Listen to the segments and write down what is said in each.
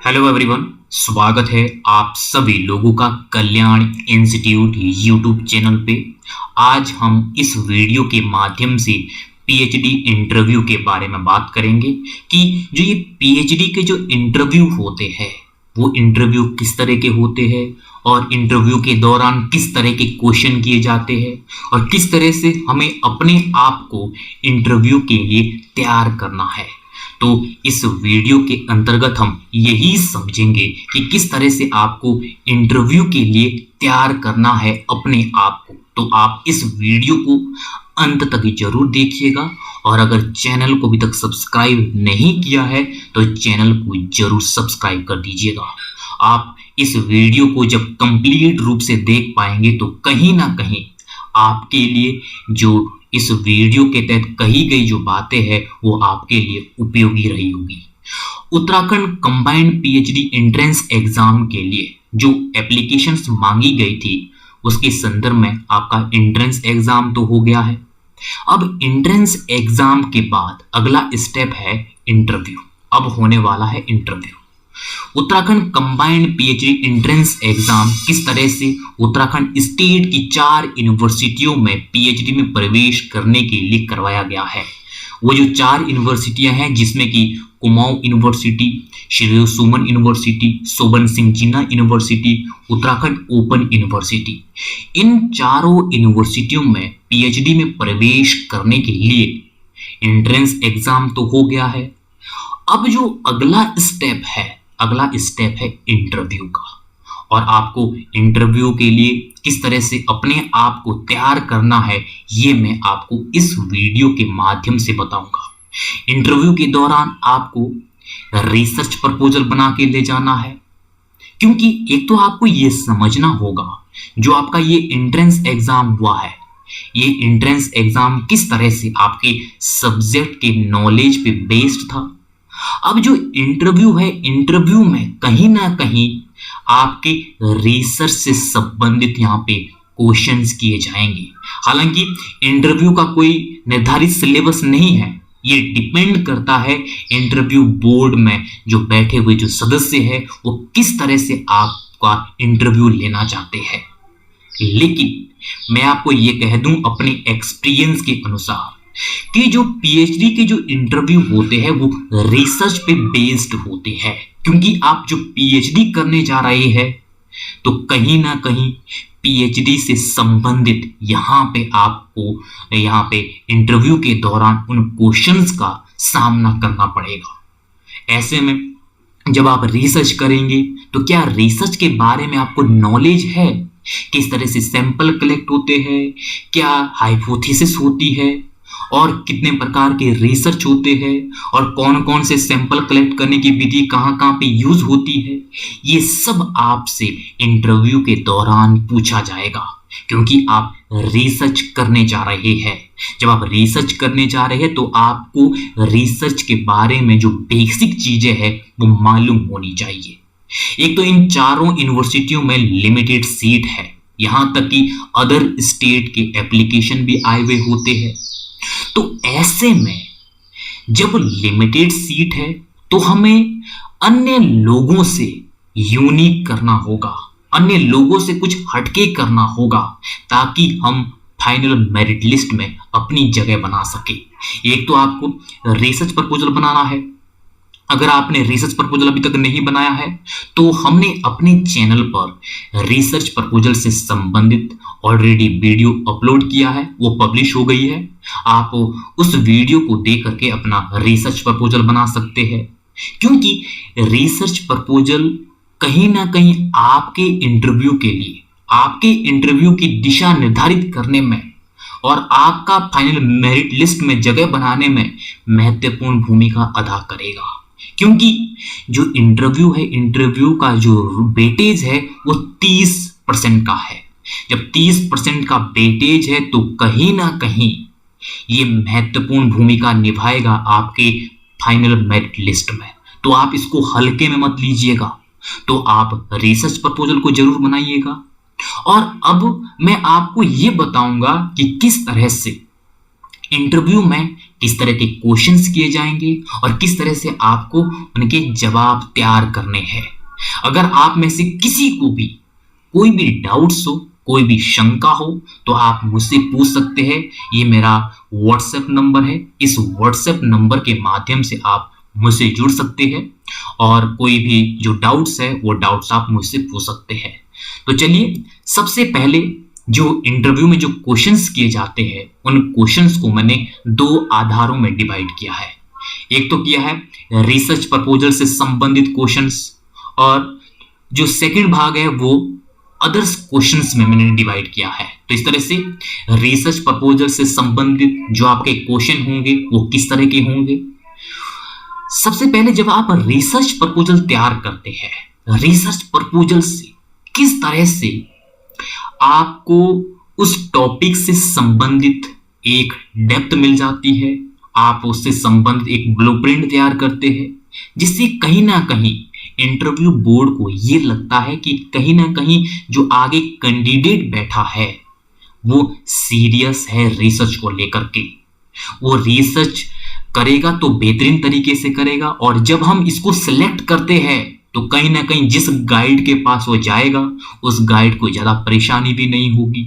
Hello everyone, स्वागत है आप सभी लोगों का कल्याण इंस्टीट्यूट यूट्यूब चैनल पे। आज हम इस वीडियो के माध्यम से पीएचडी इंटरव्यू के बारे में बात करेंगे कि जो ये पीएचडी के जो इंटरव्यू होते हैं वो इंटरव्यू किस तरह के होते हैं और इंटरव्यू के दौरान किस तरह के क्वेश्चन किए जाते हैं और किस तरह से हमें अपने आप को इंटरव्यू के लिए तैयार करना है। तो इस वीडियो के अंतर्गत हम यही समझेंगे कि किस तरह से आपको इंटरव्यू के लिए तैयार करना है अपने आप को। तो आप इस वीडियो को अंत तक जरूर देखिएगा और अगर चैनल को अभी तक सब्सक्राइब नहीं किया है तो चैनल को जरूर सब्सक्राइब कर दीजिएगा। आप इस वीडियो को जब कंप्लीट रूप से देख पाएंगे तो कहीं ना कहीं आपके लिए जो इस वीडियो के तहत कही गई जो बातें हैं वो आपके लिए उपयोगी रही होगी। Uttarakhand combined PhD entrance exam के लिए जो एप्लीकेशंस मांगी गई थी उसके संदर्भ में आपका एंट्रेंस एग्जाम तो हो गया है। अब एंट्रेंस एग्जाम के बाद अगला स्टेप है इंटरव्यू। अब होने वाला है interview. Uttarakhand combined PhD entrance exam किस तरह से उत्तराखंड स्टेट की 4 यूनिवर्सिटियों में पीएचडी में प्रवेश करने के लिए करवाया गया है। वो जो 4 यूनिवर्सिटियां हैं जिसमें कि कुमाऊं यूनिवर्सिटी, श्री सुमन यूनिवर्सिटी, सोबन सिंह जिन्ना यूनिवर्सिटी, उत्तराखंड ओपन यूनिवर्सिटी, इन चारों यूनिवर्सिटियों में पीएचडी में प्रवेश करने के लिए एंट्रेंस एग्जाम तो हो गया है। अब जो अगला स्टेप है इंटरव्यू का। और आपको इंटरव्यू के लिए किस तरह से अपने आप को तैयार करना है ये मैं आपको इस वीडियो के माध्यम से बताऊंगा। इंटरव्यू के दौरान आपको रिसर्च प्रपोजल बना के ले जाना है, क्योंकि एक तो आपको ये समझना होगा जो आपका ये एंट्रेंस एग्जाम हुआ है, ये एंट्रेंस एग्जाम किस तरह से आपके सब्जेक्ट के नॉलेज पे बेस्ड था। अब जो इंटरव्यू है, इंटरव्यू में कहीं ना कहीं आपके रिसर्च से संबंधित यहाँ पे क्वेश्चंस किए जाएंगे। हालांकि इंटरव्यू का कोई निर्धारित सिलेबस नहीं है, ये डिपेंड करता है इंटरव्यू बोर्ड में जो बैठे हुए जो सदस्य है वो किस तरह से आपका इंटरव्यू लेना चाहते हैं। लेकिन मैं आपको ये कह दूं अपने एक्सपीरियंस के अनुसार कि जो पीएचडी के जो इंटरव्यू होते हैं वो रिसर्च पे बेस्ड होते हैं, क्योंकि आप जो पीएचडी करने जा रहे हैं तो कहीं ना कहीं पीएचडी से संबंधित यहाँ पे इंटरव्यू के दौरान उन क्वेश्चंस का सामना करना पड़ेगा। ऐसे में जब आप रिसर्च करेंगे तो क्या रिसर्च के बारे में आपको नॉलेज है, किस तरह से सैंपल कलेक्ट होते हैं, क्या हाइपोथेसिस होती है और कितने प्रकार के रिसर्च होते हैं और कौन कौन से सैंपल कलेक्ट करने की विधि कहाँ कहाँ पे यूज होती है, ये सब आपसे इंटरव्यू के दौरान पूछा जाएगा, क्योंकि आप रिसर्च करने जा रहे हैं। जब आप रिसर्च करने जा रहे हैं तो आपको रिसर्च के बारे में जो बेसिक चीजें हैं वो मालूम होनी चाहिए। एक तो इन चारों यूनिवर्सिटियों में लिमिटेड सीट है, यहाँ तक कि अदर स्टेट के एप्लीकेशन भी आए हुए होते हैं। तो ऐसे में जब लिमिटेड सीट है तो हमें अन्य लोगों से यूनिक करना होगा, अन्य लोगों से कुछ हटके करना होगा ताकि हम फाइनल मेरिट लिस्ट में अपनी जगह बना सके। एक तो आपको रिसर्च प्रपोजल बनाना है। अगर आपने रिसर्च प्रपोजल अभी तक नहीं बनाया है तो हमने अपने चैनल पर रिसर्च प्रपोजल से संबंधित ऑलरेडी वीडियो अपलोड किया है, वो पब्लिश हो गई है। आप उस वीडियो को देख करके अपना रिसर्च प्रपोजल बना सकते हैं, क्योंकि रिसर्च प्रपोजल कहीं ना कहीं आपके इंटरव्यू के लिए, आपके इंटरव्यू की दिशा निर्धारित करने में और आपका फाइनल मेरिट लिस्ट में जगह बनाने में महत्वपूर्ण भूमिका अदा करेगा। क्योंकि जो इंटरव्यू है, इंटरव्यू का जो वेटेज है वो 30% का है। जब 30% का वेटेज है तो कहीं ना कहीं ये महत्वपूर्ण भूमिका निभाएगा आपके फाइनल मेरिट लिस्ट में। तो आप इसको हल्के में मत लीजिएगा, तो आप रिसर्च प्रपोजल को जरूर बनाइएगा। और अब मैं आपको ये बताऊंगा कि किस तरह से इंटरव्यू में किस तरह के क्वेश्चंस किए जाएंगे और किस तरह से आपको उनके जवाब तैयार करने हैं। अगर आप में से किसी को भी कोई भी डाउट्स हो, कोई भी शंका हो, तो आप मुझसे पूछ सकते हैं। ये मेरा व्हाट्सएप नंबर है। इस व्हाट्सएप नंबर के माध्यम से आप मुझसे जुड़ सकते हैं और कोई भी जो डाउट्स है वो डाउट्स आप मुझसे पूछ सकते हैं। तो चलिए, सबसे पहले जो इंटरव्यू में जो क्वेश्चंस किए जाते हैं उन क्वेश्चंस को मैंने दो आधारों में डिवाइड किया है। एक तो किया है रिसर्च प्रपोजल से संबंधित क्वेश्चंस, और जो सेकंड भाग है वो अदर्स क्वेश्चंस में मैंने डिवाइड किया है। तो इस तरह से रिसर्च प्रपोजल से संबंधित जो आपके क्वेश्चन होंगे वो किस तरह के होंगे। सबसे पहले जब आप रिसर्च प्रपोजल तैयार करते हैं, रिसर्च प्रपोजल से किस तरह से आपको उस टॉपिक से संबंधित एक डेप्थ मिल जाती है, आप उससे संबंधित एक ब्लूप्रिंट तैयार करते हैं, जिससे कहीं ना कहीं इंटरव्यू बोर्ड को ये लगता है कि कहीं ना कहीं जो आगे कैंडिडेट बैठा है वो सीरियस है रिसर्च को लेकर के। वो रिसर्च करेगा तो बेहतरीन तरीके से करेगा, और जब हम इसको सिलेक्ट करते हैं तो कहीं ना कहीं जिस गाइड के पास वो जाएगा उस गाइड को ज्यादा परेशानी भी नहीं होगी।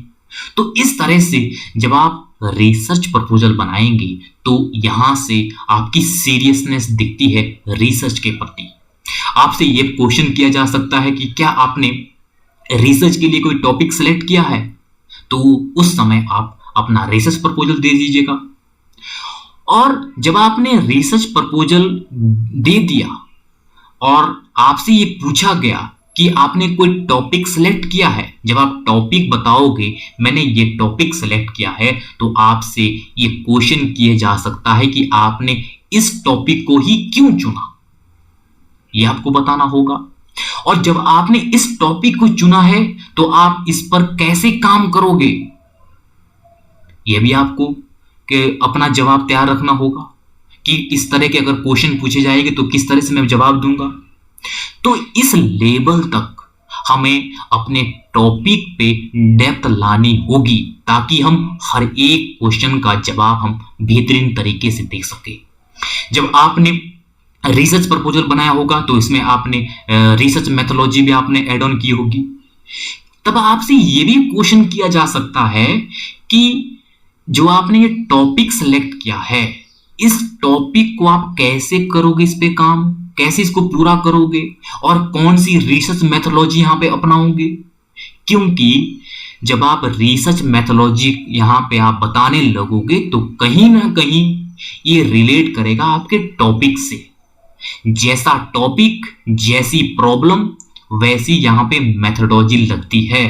तो इस तरह से जब आप रिसर्च प्रपोजल बनाएंगे तो यहां से आपकी सीरियसनेस दिखती है रिसर्च के प्रति। आपसे ये क्वेश्चन किया जा सकता है कि क्या आपने रिसर्च के लिए कोई टॉपिक सिलेक्ट किया है, तो उस समय आप अपना रिसर्च प्रपोजल दे दीजिएगा। और जब आपने रिसर्च प्रपोजल दे दिया और आपसे ये पूछा गया कि आपने कोई टॉपिक सिलेक्ट किया है, जब आप टॉपिक बताओगे मैंने ये टॉपिक सिलेक्ट किया है, तो आपसे ये क्वेश्चन किया जा सकता है कि आपने इस टॉपिक को ही क्यों चुना, ये आपको बताना होगा। और जब आपने इस टॉपिक को चुना है तो आप इस पर कैसे काम करोगे, यह भी आपको कि अपना जवाब तैयार रखना होगा कि इस तरह के अगर क्वेश्चन पूछे जाएंगे तो किस तरह से मैं जवाब दूंगा। तो इस लेवल तक हमें अपने टॉपिक पे डेप्थ लानी होगी ताकि हम हर एक क्वेश्चन का जवाब हम बेहतरीन तरीके से दे सके। जब आपने रिसर्च प्रपोजल बनाया होगा तो इसमें आपने रिसर्च मेथोडोलॉजी भी आपने ऐड ऑन की होगी। तब आपसे यह भी क्वेश्चन किया जा सकता है कि जो आपने ये टॉपिक सिलेक्ट किया है, इस टॉपिक को आप कैसे करोगे, इस पे काम कैसे इसको पूरा करोगे और कौन सी रिसर्च मेथोडोलॉजी यहां पे अपनाओगे। क्योंकि जब आप रिसर्च मेथोडोलॉजी यहां पे आप बताने लगोगे तो कहीं ना कहीं ये रिलेट करेगा आपके टॉपिक से। जैसा टॉपिक जैसी प्रॉब्लम वैसी यहां पे मेथोडोलॉजी लगती है।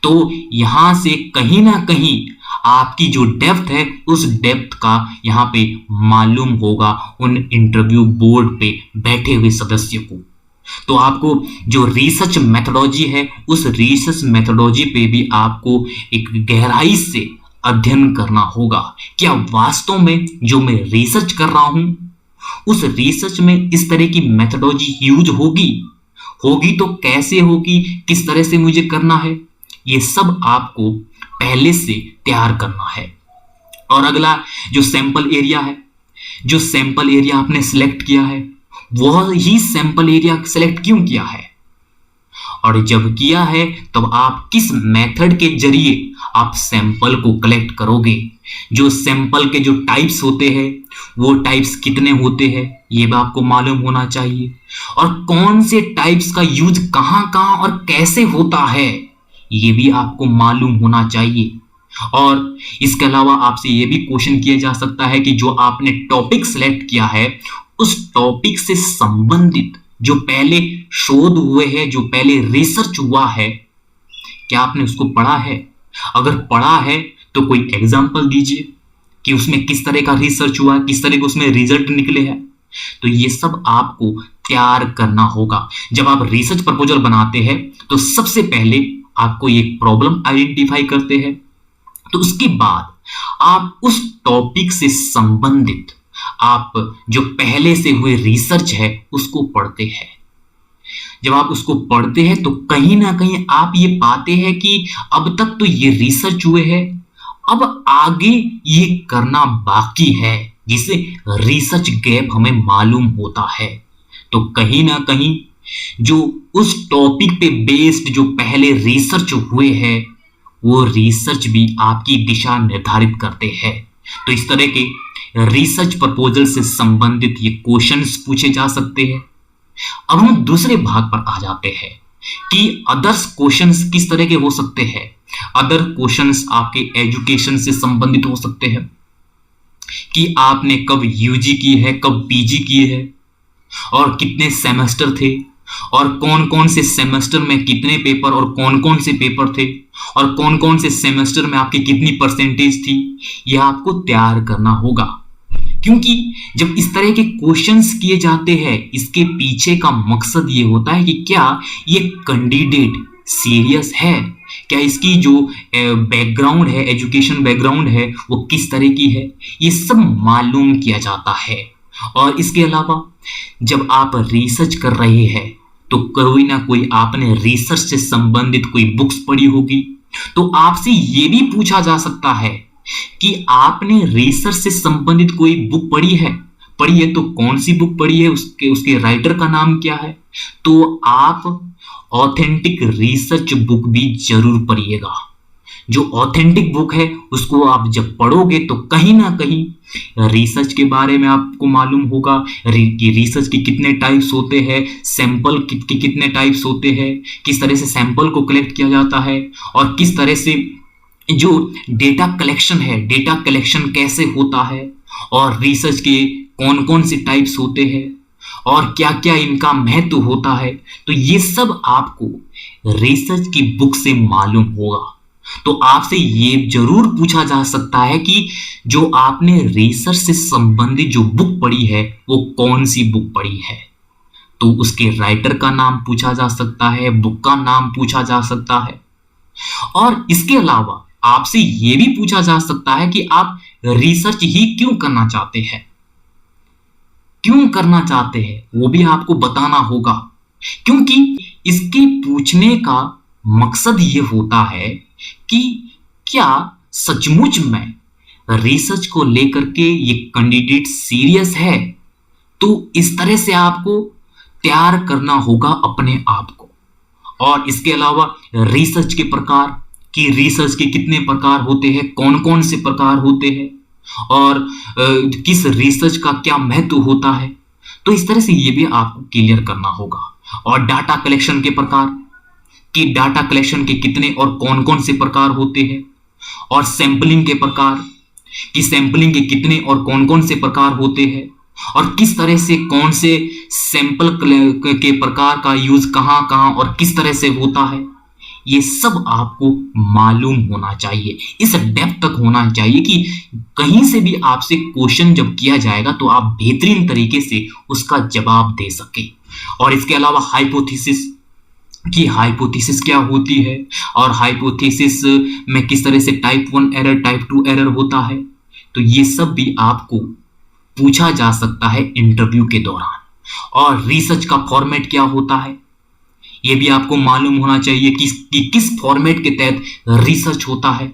तो यहां से कहीं ना कहीं आपकी जो डेप्थ है उस डेप्थ का यहां पे मालूम होगा उन इंटरव्यू बोर्ड पे बैठे हुए सदस्य को। तो आपको जो रिसर्च मेथोडोलॉजी है उस रिसर्च मेथोडोलॉजी पे भी आपको एक गहराई से अध्ययन करना होगा। क्या वास्तव में जो मैं रिसर्च कर रहा हूं उस रिसर्च में इस तरह की मेथोडोलॉजी यूज होगी तो कैसे होगी, किस तरह से मुझे करना है, ये सब आपको पहले से तैयार करना है। और अगला जो सैंपल एरिया है, जो सैंपल एरिया आपने सिलेक्ट किया है वह ही सैंपल एरिया सिलेक्ट क्यों किया है, और जब किया है तब आप किस मेथड के जरिए आप सैंपल को कलेक्ट करोगे। जो सैंपल के जो टाइप्स होते हैं वो टाइप्स कितने होते हैं ये भी आपको मालूम होना चाहिए, और कौन से टाइप्स का यूज कहां कहां और कैसे होता है ये भी आपको मालूम होना चाहिए। और इसके अलावा आपसे ये भी क्वेश्चन किया जा सकता है कि जो आपने टॉपिक सिलेक्ट किया है उस टॉपिक से संबंधित जो पहले शोध हुए हैं, जो पहले रिसर्च हुआ है, क्या आपने उसको पढ़ा है। अगर पढ़ा है तो कोई एग्जांपल दीजिए कि उसमें किस तरह का रिसर्च हुआ, किस तरह के उसमें रिजल्ट निकले हैं। तो ये सब आपको तैयार करना होगा। जब आप रिसर्च प्रपोजल बनाते हैं तो सबसे पहले आपको एक प्रॉब्लम आइडेंटिफाई करते हैं, तो उसके बाद आप उस टॉपिक से संबंधित आप जो पहले से हुए रिसर्च है उसको पढ़ते हैं। जब आप उसको पढ़ते हैं तो कहीं ना कहीं आप ये पाते हैं कि अब तक तो ये रिसर्च हुए हैं, अब आगे ये करना बाकी है। जिसे रिसर्च गैप हमें मालूम होता है। तो कहीं ना कहीं जो उस टॉपिक पे बेस्ड जो पहले रिसर्च हुए हैं वो रिसर्च भी आपकी दिशा निर्धारित करते हैं। तो इस तरह के रिसर्च प्रपोजल से संबंधित ये क्वेश्चंस पूछे जा सकते हैं। अब हम दूसरे भाग पर आ जाते हैं कि अदर्स क्वेश्चंस किस तरह के हो सकते हैं। अदर क्वेश्चंस आपके एजुकेशन से संबंधित हो सकते हैं कि आपने कब यूजी की है, कब पीजी की है और कितने सेमेस्टर थे और कौन कौन से सेमेस्टर में कितने पेपर और कौन कौन से पेपर थे और कौन कौन से सेमेस्टर में आपकी कितनी परसेंटेज थी, यह आपको तैयार करना होगा। क्योंकि जब इस तरह के क्वेश्चंस किए जाते हैं इसके पीछे का मकसद ये होता है कि क्या ये कैंडिडेट सीरियस है, क्या इसकी जो बैकग्राउंड है, एजुकेशन बैकग्राउंड है वो किस तरह की है, ये सब मालूम किया जाता है। और इसके अलावा जब आप रिसर्च कर रहे हैं तो कोई ना कोई आपने रिसर्च से संबंधित कोई बुक्स पढ़ी होगी, तो आपसे ये भी पूछा जा सकता है कि आपने रिसर्च से संबंधित कोई बुक पढ़ी है तो कौन सी बुक पढ़ी है, उसके राइटर का नाम क्या है। तो आप ऑथेंटिक रिसर्च बुक भी जरूर पढ़िएगा। जो ऑथेंटिक बुक है उसको आप जब पढ़ोगे तो कहीं ना कहीं रिसर्च के बारे में आपको मालूम होगा कि रिसर्च के कितने टाइप्स होते हैं, सैंपल के कितने टाइप्स होते हैं, किस तरह से सैंपल को कलेक्ट किया जाता है और किस तरह से जो डेटा कलेक्शन है, डेटा कलेक्शन कैसे होता है और रिसर्च के कौन कौन से टाइप्स होते हैं और क्या क्या इनका महत्व होता है। तो ये सब आपको रिसर्च की बुक से मालूम होगा। तो आपसे ये जरूर पूछा जा सकता है कि जो आपने रिसर्च से संबंधित जो बुक पढ़ी है वो कौन सी बुक पढ़ी है। तो उसके राइटर का नाम पूछा जा सकता है, बुक का नाम पूछा जा सकता है। और इसके अलावा आपसे ये भी पूछा जा सकता है कि आप रिसर्च ही क्यों करना चाहते हैं, वो भी आपको बताना होगा। क्योंकि इसके पूछने का मकसद ये होता है कि क्या सचमुच में रिसर्च को लेकर के ये कैंडिडेट सीरियस है। तो इस तरह से आपको तैयार करना होगा अपने आप को। और इसके अलावा रिसर्च के प्रकार कि रिसर्च के कितने प्रकार होते हैं, कौन कौन से प्रकार होते हैं और किस रिसर्च का क्या महत्व होता है। तो इस तरह से ये भी आपको क्लियर करना होगा। और डाटा कलेक्शन के प्रकार कि डाटा कलेक्शन के कितने और कौन कौन से प्रकार होते हैं और सैंपलिंग के प्रकार कि सैंपलिंग के कितने और कौन कौन से प्रकार होते हैं और किस तरह से कौन से सैंपल के प्रकार का यूज कहां कहां और किस तरह से होता है। ये सब आपको मालूम होना चाहिए, इस डेप्थ तक होना चाहिए कि कहीं से भी आपसे क्वेश्चन जब किया जाएगा तो आप बेहतरीन तरीके से उसका जवाब दे सके। और इसके अलावा हाइपोथेसिस कि हाइपोथेसिस क्या होती है और हाइपोथेसिस में किस तरह से टाइप 1 एरर, टाइप 2 एरर होता है। तो ये सब भी आपको पूछा जा सकता है इंटरव्यू के दौरान। और रिसर्च का फॉर्मेट क्या होता है ये भी आपको मालूम होना चाहिए कि किस फॉर्मेट के तहत रिसर्च होता है,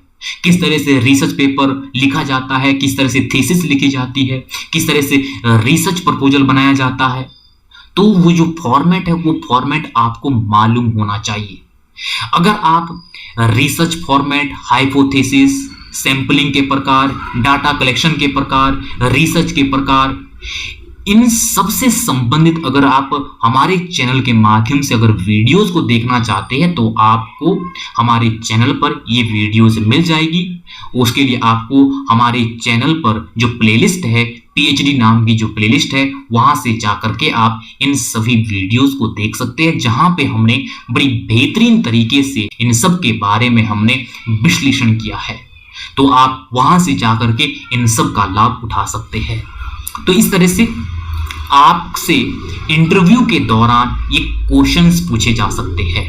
किस तरह से रिसर्च पेपर लिखा जाता है, किस तरह से थीसिस लिखी जाती है, किस तरह से रिसर्च प्रपोजल बनाया जाता है। तो वो जो फॉर्मेट है वो फॉर्मेट आपको मालूम होना चाहिए। अगर आप रिसर्च फॉर्मेट, हाइपोथेसिस, सैंपलिंग के प्रकार, डाटा कलेक्शन के प्रकार, रिसर्च के प्रकार, इन सब से संबंधित अगर आप हमारे चैनल के माध्यम से अगर वीडियोस को देखना चाहते हैं तो आपको हमारे चैनल पर ये वीडियोस मिल जाएगी। उसके लिए आपको हमारे चैनल पर जो प्लेलिस्ट है, पीएचडी नाम की जो प्लेलिस्ट है, वहां से जाकर के आप इन सभी वीडियोस को देख सकते हैं, जहां पे हमने बड़ी बेहतरीन तरीके से इन सब के बारे में हमने विश्लेषण किया है। तो आप वहां से जाकर के इन सब का लाभ उठा सकते हैं। तो इस तरह से आपसे इंटरव्यू के दौरान ये क्वेश्चंस पूछे जा सकते हैं।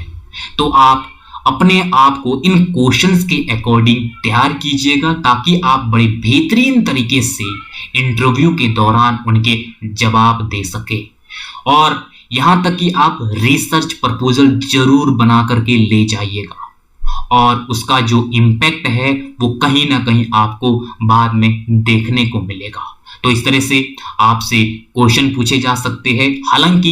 तो आप अपने आप को इन क्वेश्चंस के अकॉर्डिंग तैयार कीजिएगा ताकि आप बड़े बेहतरीन तरीके से इंटरव्यू के दौरान उनके जवाब दे सके। और यहां तक कि आप रिसर्च प्रपोजल जरूर बना करके ले जाइएगा और उसका जो इम्पैक्ट है वो कहीं ना कहीं आपको बाद में देखने को मिलेगा। तो इस तरह से आपसे क्वेश्चन पूछे जा सकते हैं। हालांकि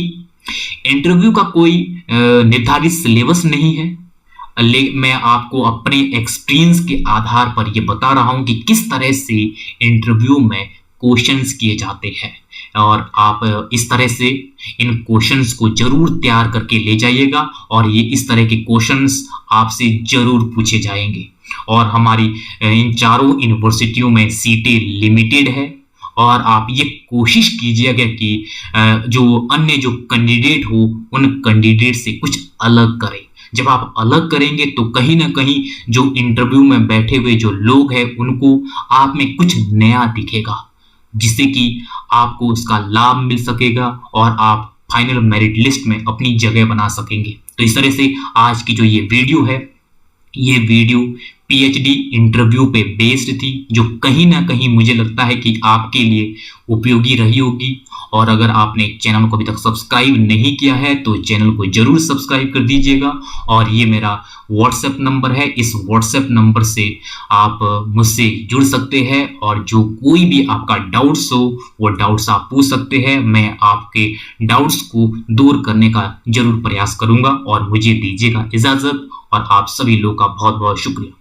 इंटरव्यू का कोई निर्धारित सिलेबस नहीं है, मैं आपको अपने एक्सपीरियंस के आधार पर यह बता रहा हूं कि किस तरह से इंटरव्यू में क्वेश्चंस किए जाते हैं, और आप इस तरह से इन क्वेश्चंस को जरूर तैयार करके ले जाइएगा और ये इस तरह के क्वेश्चंस आपसे जरूर पूछे जाएंगे। और हमारी इन चारों यूनिवर्सिटियों में सीटें लिमिटेड है, और आप ये कोशिश कीजिएगा कि जो अन्य जो कैंडिडेट हो उन कैंडिडेट से कुछ अलग करें। जब आप अलग करेंगे तो कहीं ना कहीं जो इंटरव्यू में बैठे हुए जो लोग हैं उनको आप में कुछ नया दिखेगा, जिससे कि आपको उसका लाभ मिल सकेगा और आप फाइनल मेरिट लिस्ट में अपनी जगह बना सकेंगे। तो इस तरह से आज की जो ये वीडियो है, ये वीडियो पीएचडी इंटरव्यू पे बेस्ड थी, जो कहीं ना कहीं मुझे लगता है कि आपके लिए उपयोगी रही होगी। और अगर आपने चैनल को अभी तक सब्सक्राइब नहीं किया है तो चैनल को जरूर सब्सक्राइब कर दीजिएगा। और ये मेरा व्हाट्सएप नंबर है, इस व्हाट्सएप नंबर से आप मुझसे जुड़ सकते हैं और जो कोई भी आपका डाउट्स हो वो डाउट्स आप पूछ सकते हैं। मैं आपके डाउट्स को दूर करने का जरूर प्रयास करूंगा। और मुझे दीजिएगा इजाजत, और आप सभी लोगों का बहुत बहुत शुक्रिया।